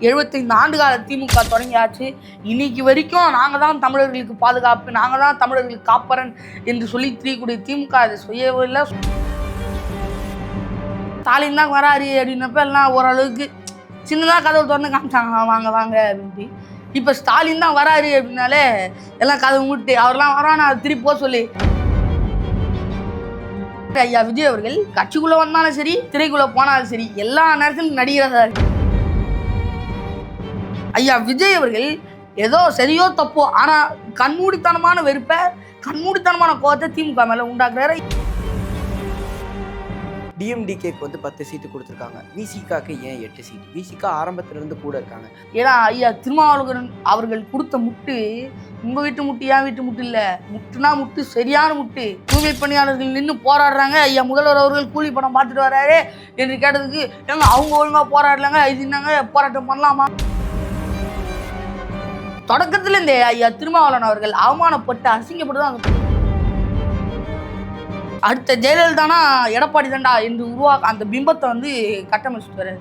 75 ஆண்டு கால திமுக தொடங்கியாச்சு. இன்னைக்கு வரைக்கும் நாங்க தான் தமிழர்களுக்கு பாதுகாப்பு, நாங்க தான் தமிழர்களுக்கு காப்பரன் என்று சொல்லி திரியக்கூடிய திமுக அதை செய்யவே இல்லை. ஸ்டாலின் தான் வராரு அப்படின்னப்ப எல்லாம் ஓரளவுக்கு சின்னதாக கதவு திறந்து காமிச்சாங்க, வாங்க வாங்க அப்படின்ட்டு. இப்போ ஸ்டாலின் தான் வராரு அப்படின்னாலே எல்லாம் கதவு மூட்டு அவரெல்லாம் வரானா திருப்பி போக சொல்லி. ஐயா விஜய் அவர்கள் கட்சிக்குள்ளே வந்தாலும் சரி, திரைக்குள்ளே போனாலும் சரி, எல்லா நேரத்திலும் நடிகராக தான் இருக்கு. ஐயா விஜய் அவர்கள் ஏதோ சரியோ தப்போ ஆனால் கண்மூடித்தனமான வெறுப்பை, கண்மூடித்தனமான கோவத்தை திமுக மேலே உண்டாக்குறாரு. டிஎம்டிகேக்கு வந்து 10 சீட்டு கொடுத்துருக்காங்க, விசிகாக்கு ஏன் 8 சீட்டு? விசிகா ஆரம்பத்திலிருந்து கூட இருக்காங்க. ஏன்னா ஐயா திருமாவளவன் அவர்கள் கொடுத்த முட்டு உங்கள் வீட்டு முட்டு, என் வீட்டு முட்டு இல்லை, முட்டுனா முட்டு, சரியான முட்டு. தூய்மை பணியாளர்கள் நின்று போராடுறாங்க, ஐயா முதல்வர் அவர்கள் கூலி பணம் பார்த்துட்டு வர்றாரு என்று கேட்டதுக்கு ஏங்க அவங்க ஒழுங்காக போராடலாங்க, இது என்னங்க போராட்டம் பண்ணலாமா? தொடக்கத்தில் இந்த ஐயா திருமாவளவன் அவர்கள் அவமானப்பட்டு அசிங்கப்பட்டு தான் அடுத்த ஜெயலலிதானா எடப்பாடி தாண்டா என்று அந்த பிம்பத்தை வந்து கட்டமைச்சிட்டு வர்றாரு.